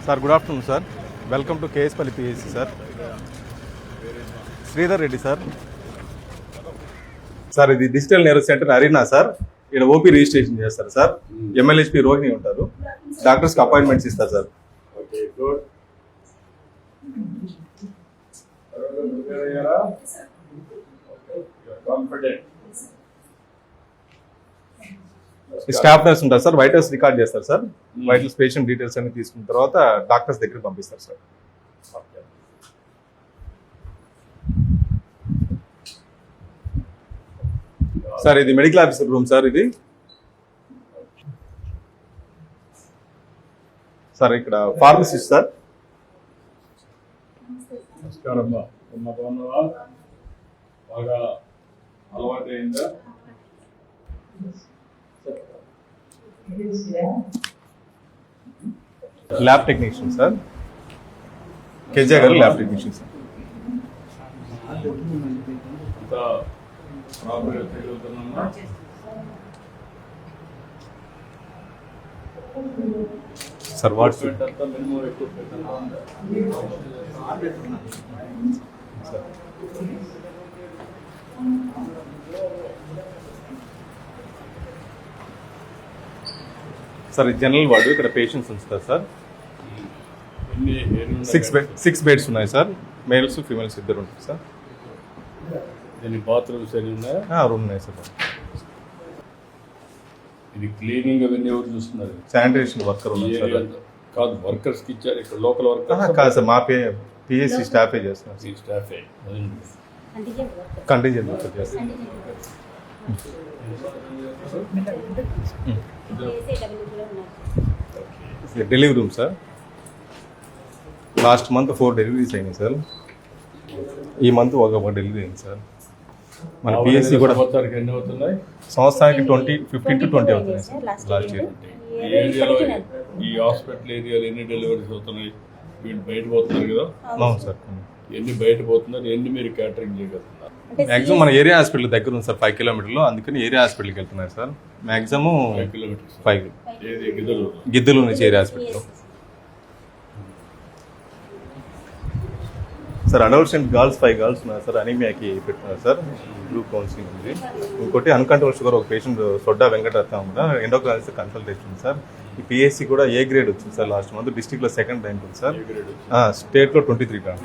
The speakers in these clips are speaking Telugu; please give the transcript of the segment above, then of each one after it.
Sir good afternoon sir. Welcome to KS Palli PSC sir. Sridhar Reddy sir. Sir ఇది digital nerve centre arena sir. ఇక్కడ ఓపీ రిజిస్ట్రేషన్ చేస్తారు సార్. ఎంఎల్హెచ్పి రోహిణి ఉంటారు. డాక్టర్స్కి అపాయింట్మెంట్స్ ఇస్తారు సార్. స్టాఫ్ నర్స్ ఉంటారు సార్. వైటల్స్ రికార్డ్ చేస్తారు సార్. వైటల్స్ పేషెంట్ డీటెయిల్స్ అన్ని తీసుకున్న తర్వాత డాక్టర్స్ దగ్గరికి పంపిస్తారు సార్. సార్ ఇది మెడికల్ ఆఫీసర్ రూమ్ సార్. ఇది సార్ ఇక్కడ ఫార్మసిస్ట్ సార్. బాగా అలవాటైందా? Lab technician sir. కేజే గారు lab technician sir. Sir what's sir general ward. ఇక్కడ పేషెంట్స్ ఉంచుతారు సార్. 6 బెడ్స్ ఉన్నాయి సార్. మేల్స్ ఫీమేల్స్ ఇద్దరు ఉంటారు సార్. దీనికి బాత్రూమ్స్ అన్ని ఉన్నాయా? రూమ్ ఉన్నాయి సార్. ఇది క్లీనింగ్ అవన్నీ ఎవరు చూస్తున్నారు? శానిటేషన్ వర్కర్ ఉన్నారు సార్. కాదు, వర్కర్స్కి ఇచ్చారు. ఇక్కడ లోకల్ వర్కర్ కాదు సార్. మా పిఎస్సి స్టాఫే చేస్తున్నారు. ఈ స్టాఫే కంటింజెంట్ వర్కర్ చేస్తారు. Delivery room sir. Last month 4 deliveries అయినాయి సార్. ఈ మంత్ ఒక డెలివరీ అయింది సార్. మన పిఎస్సి కూడా ఎన్ని అవుతున్నాయి? సంవత్సరానికి 15 to 20 అవుతున్నాయి సార్. లాస్ట్ ఇయర్ ఈ ఏరియాలో, ఈ హాస్పిటల్ ఏరియాలో ఎన్ని డెలివరీస్ అవుతున్నాయి? వీళ్ళు బయట పోతున్నారు కదా? అవును సార్. ఎన్ని బయట పోతున్నారు, ఎన్ని మీరు క్యాటరింగ్ చేయగలుగుతున్నారు? మ్యాక్సిమం మన ఏరియా హాస్పిటల్ దగ్గర ఉంది సార్. 5 కిలోమీటర్లు. అందుకని ఏరియా హాస్పిటల్కి వెళ్తున్నారు సార్. Maximum 5 kilometres. 5 గిద్దలు గిద్దలు నుంచి area hospital sir. Adults and girls 5 girls ఉన్నారు సార్. అనీమియాకి పెట్టున్నారు సార్. గ్రూప్ కౌన్సిలింగ్ ఉంది. ఇంకోటి అన్కంట్రోల్ షుగర్ ఒక పేషెంట్ సొడ్డా వెంకటరత్న కూడా ఎండోక్రైనాలజిస్ట్ కన్సల్టేషన్ సార్. ఈ పిఎస్సి కూడా ఏ గ్రేడ్ వచ్చింది సార్. లాస్ట్ మంత్ డిస్ట్రిక్ట్లో 2nd ర్యాంక్ ఉంది సార్. స్టేట్లో 23 ర్యాంక్.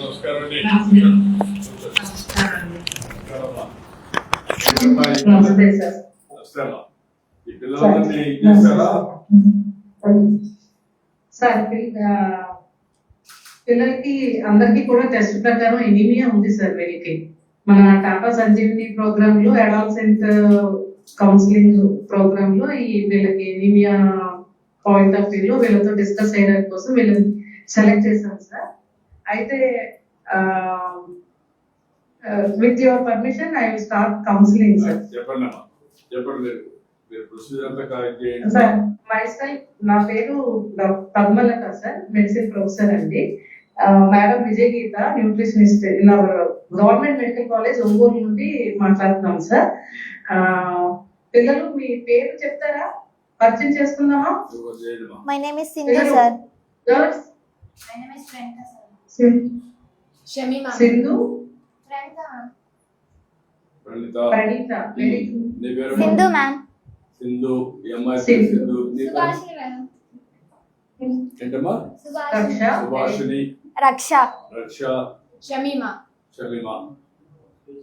నమస్కారం అండి. నమస్తే సార్. ఈ పిల్లలందరినీ చేస్తారా? సార్ పిల్లలకి అందరికి కూడా టెస్ట్ ప్రకారం ఎనీమియా ఉంది సార్. వీళ్ళకి మన టాటా సంజీవిని ప్రోగ్రామ్ లో అడాల్సెంట్ కౌన్సిలింగ్ ప్రోగ్రామ్ లో ఈ వీళ్ళకి ఎనీమియా పాయింట్ ఆఫ్ వ్యూ లో వీళ్ళతో డిస్కస్ చేయడానికి కోసం వీళ్ళని సెలెక్ట్ చేశాం సార్. అయితే with your permission I will start counselling sir. చెప్పండి అమ్మా, చెప్పండి. మీరు ప్రొసీజర్ అంతా కరెక్ట్ చేయండి సార్. నా పేరు పద్మలత సార్. మెడిసిన్ ప్రొఫెసర్ అండి. Madam Vijay Geetha nutritionist in our government medical college Ongole నుండి మాట్లాడుతున్నాం సార్. పిల్లలు మీ పేరు చెప్తారా? పరిచయం చేసుకుందామా? My name is Sindhu sir. Girls? My name is Pranita sir. Shamima. Sindhu? Praneetha. Pranita. Very good. నీ పేరు? Sindhu ma'am. సింధు. ఈ అమ్మాయి సింధు. సింధు. నీ పేరు? Subhashini ma'am. ఏంటమ్మా? Raksha. సుభాషిణి. Raksha. రక్ష. Shamima. Shamima.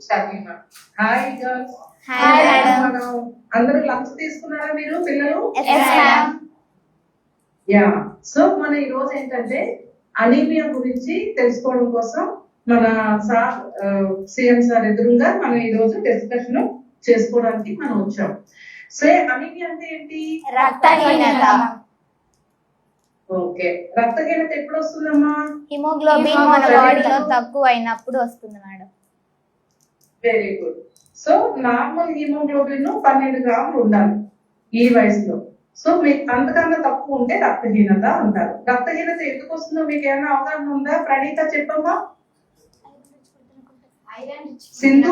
Shamima. Hi girls. Hi madam. అందరూ లంచ్ తీసుకున్నారా మీరు పిల్లలు? Yes ma'am. యా. సో మన ఈ రోజు ఏంటంటే అనీమియా గురించి తెలుసుకోవడం కోసం మన సార్ సిఎం సార్ ఎదురుగా మనం ఈ రోజు డిస్కషన్ చేసుకోవడానికి మనం వచ్చాం. సో అనీమియా అంటే ఏంటి? రక్తహీనత. ఓకే. రక్తహీనత ఎప్పుడు వస్తుందమ్మా? హిమోగ్లోబిన్ మన బాడీలో తక్కువ అయినప్పుడు వస్తుంది madam. Very good. So normal haemoglobin 12 గ్రాములు ఉండాలి ఈ వయసులో. సో మీకు అంతకన్నా తక్కువ ఉంటే రక్తహీనత అంటారు. రక్తహీనత ఎందుకు వస్తుందో మీకు ఏమైనా అవగాహన ఉందా? ప్రణీత చెప్పమ్మా. సింధు.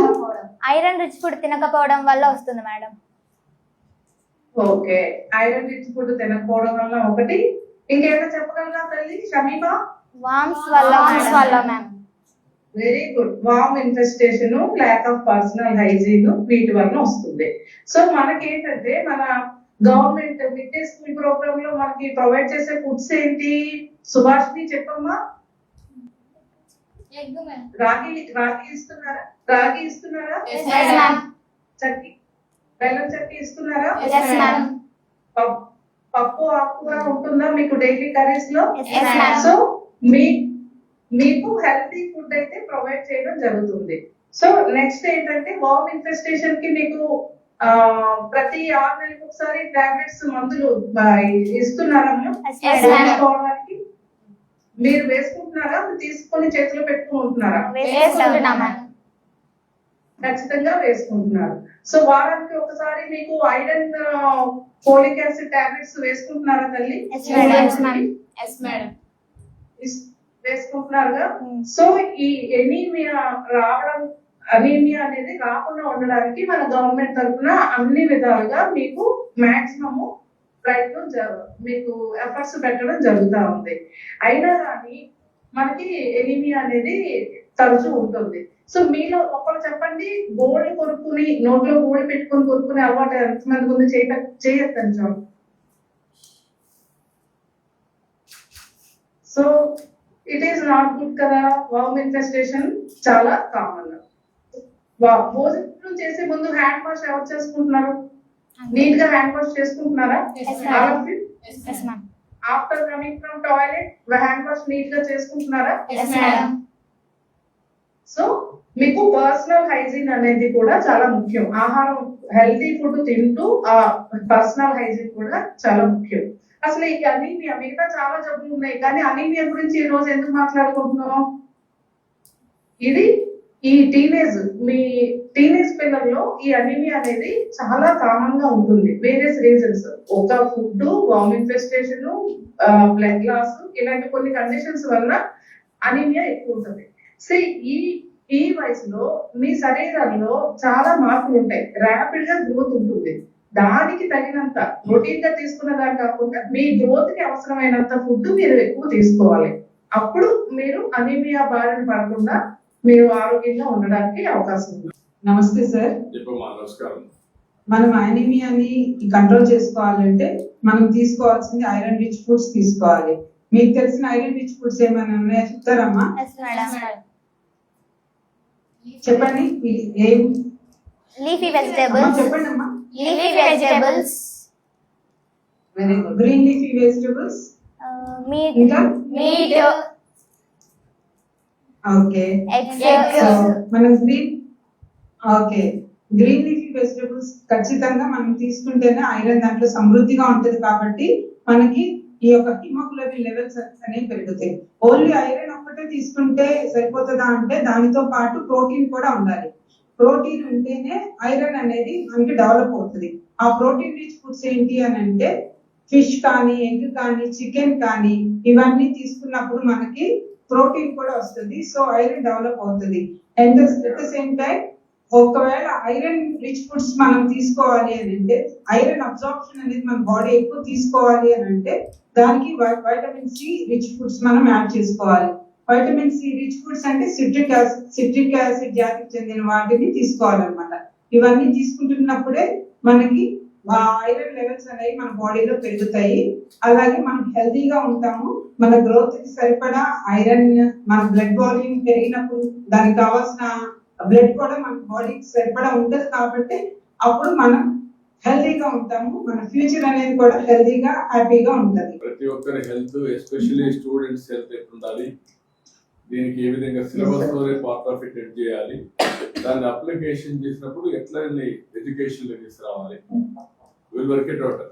ఐరన్ రిచ్ ఫుడ్ తినకపోవడం వల్ల వస్తుంది madam. Okay, iron rich food తినకపోవడం వల్ల ఒకటి. ఇంకేమైనా చెప్పగలరా తల్లి? షమీమా. వామ్స్ వల్ల ma'am. Very good. Worm infestation, lack of personal hygiene వీటి వల్ల వస్తుంది. సో మనకేంటంటే మన government mid day school programme లో మనకి ప్రొవైడ్ చేసే ఫుడ్స్ ఏంటి? సుభాష్ని చెప్పమ్మా. రాగి ఇస్తున్నారా? రాగి ఇస్తున్నారా? చక్కి, బెల్లం చక్కి ఇస్తున్నారా? పప్పు ఆకుకూర ఉంటుందా మీకు డైలీ కర్రీస్ లో? సో మీకు హెల్తీ ఫుడ్ అయితే ప్రొవైడ్ చేయడం జరుగుతుంది. సో నెక్స్ట్ ఏంటంటే వామ్ ఇన్ఫెస్టేషన్ కి మీకు ప్రతి 6 నెలలకు ఒకసారి టాబ్లెట్స్ మందులు ఇస్తున్నారమ్మా వేసుకోవడానికి. మీరు వేసుకుంటున్నారా? తీసుకొని చేతిలో పెట్టుకుంటున్నారా? ఖచ్చితంగా వేసుకుంటున్నారు. సో వారానికి ఒకసారి మీకు ఐరన్ ఫోలిక్ యాసిడ్ టాబ్లెట్స్ వేసుకుంటున్నారా తల్లి? వేసుకుంటున్నారుగా. సో ఈ అనీమియా అనేది రాకుండా ఉండడానికి మన గవర్నమెంట్ తరఫున అన్ని విధాలుగా మీకు మాక్సిమము ప్రయత్నం మీకు ఎఫర్ట్స్ పెట్టడం జరుగుతూ ఉంది. అయినా కానీ మనకి ఎనీమియా అనేది తరచూ ఉంటుంది. సో మీలో ఒకరు చెప్పండి, గోళ్ళు కొనుక్కుని నోట్లో గోళ్ళు పెట్టుకొని కొనుక్కునే అలవాటు ఎంతమంది ఉంది? చేయొద్దని చూడండి. So it is not good కదా. వామ్ ఇన్ఫెస్టేషన్ చాలా కామన్. భోజనం చేసే ముందు హ్యాండ్ వాష్ ఎవరు చేసుకుంటున్నారు? నీట్ గా హ్యాండ్ వాష్ చేసుకుంటున్నారా? After coming from toilet hand wash neat గా చేసుకుంటున్నారా? సో మీకు పర్సనల్ హైజీన్ అనేది కూడా చాలా ముఖ్యం. ఆహారం హెల్తీ ఫుడ్ తింటూ ఆ పర్సనల్ హైజీన్ కూడా చాలా ముఖ్యం. అసలు ఈ అనీమియా, మిగతా చాలా జబ్బులు ఉన్నాయి కానీ అనీమియా గురించి ఈ రోజు ఎందుకు మాట్లాడుకుంటున్నాం? ఇది ఈ మీ టీనేజ్ పిల్లల్లో ఈ అనీమియా అనేది చాలా కామన్ గా ఉంటుంది. వేరియస్ రీజన్స్, ఒక ఫుడ్, వామ్ ఇన్ఫెస్టేషన్, బ్లడ్ లాస్, ఇలాంటి కొన్ని కండిషన్స్ వల్ల అనీమియా ఎక్కువ ఉంటుంది. సో ఈ వయసులో మీ శరీరంలో చాలా మార్పులు ఉంటాయి. ర్యాపిడ్ గా గ్రోత్ ఉంటుంది. దానికి తగినంత రొటీన్ గా తీసుకున్న దాని కాకుండా మీ గ్రోత్ కి అవసరమైనంత ఫుడ్ మీరు ఎక్కువ తీసుకోవాలి. అప్పుడు మీరు అనీమియా బారిన పడకుండా మీరు ఆరోగ్యంగా ఉండడానికి అవకాశం ఉంది. నమస్తే సార్. నమస్కారం. మనం అనీమియాని కంట్రోల్ చేసుకోవాలంటే మనం తీసుకోవాల్సింది ఐరన్ రిచ్ ఫుడ్స్ తీసుకోవాలి. మీకు తెలిసిన ఐరన్ రిచ్ ఫుడ్స్ ఏమైనా ఉన్నాయా చెప్తారమ్మా? చెప్పండి. ఏం? Leafy vegetables. చెప్పండి అమ్మా. Leafy vegetables. Very good. Green leafy vegetables. Meet. ఇంకా మీట్. ఓకే. మనం గ్రీన్ లీఫీ వెజిటేబుల్స్ ఖచ్చితంగా మనం తీసుకుంటేనే ఐరన్ దాంట్లో సమృద్ధిగా ఉంటది కాబట్టి మనకి ఈ యొక్క హిమోగ్లోబిన్ లెవెల్స్ అనేవి పెరుగుతాయి. ఓన్లీ ఐరన్ ఒక్కటే తీసుకుంటే సరిపోతుందా అంటే దానితో పాటు ప్రోటీన్ కూడా ఉండాలి. ప్రోటీన్ ఉంటేనే ఐరన్ అనేది మనకి డెవలప్ అవుతుంది. ఆ ప్రోటీన్ రిచ్ ఫుడ్స్ ఏంటి అని అంటే ఫిష్ కానీ, ఎగ్ కానీ, చికెన్ కానీ ఇవన్నీ తీసుకున్నప్పుడు మనకి ప్రోటీన్ కూడా వస్తుంది. సో ఐరన్ డెవలప్ అవుతుంది. And at the same time ఒకవేళ ఐరన్ రిచ్ ఫుడ్స్ మనం తీసుకోవాలి అని అంటే, ఐరన్ అబ్జార్ప్షన్ అనేది మన బాడీ ఎక్కువ తీసుకోవాలి అని అంటే దానికి వైటమిన్ సి రిచ్ ఫుడ్స్ మనం యాడ్ చేసుకోవాలి. వైటమిన్ సి రిచ్ ఫుడ్స్ అంటే సిట్రిక్ యాసిడ్ జాతికి చెందిన వాటిని తీసుకోవాలన్నమాట. ఇవన్నీ తీసుకుంటున్నప్పుడే మనకి ఐరన్ లెవెల్స్ అనేవి మన బాడీలో పెరుగుతాయి. అలాగే మనం హెల్తీగా ఉంటాము. మన గ్రోత్ కి సరిపడా ఐరన్, మన బ్లడ్ వాల్యూమ్ పెరిగినప్పుడు దానికి కావాల్సిన బ్లడ్ కూడా మన బాడీకి సరిపడా ఉంటది కాబట్టి అప్పుడు మనం హెల్తీగా ఉంటాము. మన ఫ్యూచర్ అనేది కూడా హెల్తీగా, హ్యాపీగా ఉంటది. ప్రతి ఒక్కరి హెల్త్, ఎస్పెషల్లీ స్టూడెంట్స్ హెల్త్ ఎట్లుండాలి, దీనికి ఏ విధంగా సిలబస్ లోనే పార్ట్ ఆఫ్ ఇట్ చేయాలి, దాన్ని అప్లికేషన్ చేసినప్పుడు ఎట్లా ఎడ్యుకేషన్ లో తీసుకురావాలి, విల్ వర్క్ ఇట్ అవుట్.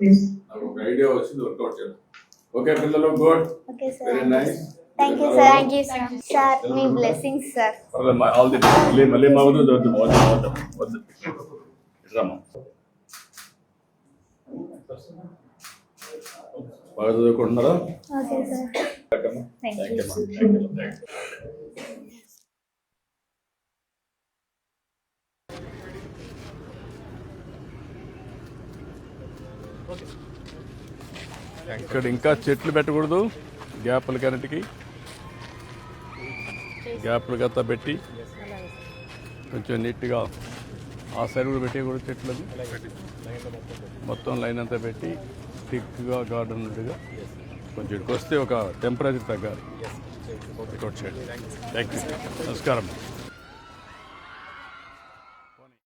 నాకు ఒక ఐడియా వచ్చింది, వర్కౌట్ చేద్దాం. ఓకే పిల్లలు, good, very nice. Thank you sir. Thank you sir. మీ blessings sir. All the best. మళ్ళీ మా వద్దు బాగా చదువుకుంటున్నారా? Okay sir. Thank you. Thank you. ఇక్కడ ఇంకా చెట్లు పెట్టకూడదు, గ్యాప్లు కరెంట్కి గ్యాప్లు గత పెట్టి కొంచెం నీట్గా ఆ సైడ్ కూడా పెట్టేయకూడదు చెట్లని, మొత్తం లైన్ అంతా పెట్టి థిక్గా గార్డెన్ ఉన్నట్టుగా కొంచెం ఇక్కడికి వస్తే ఒక టెంపరేచర్ తగ్గాలి. Thank you. నమస్కారం.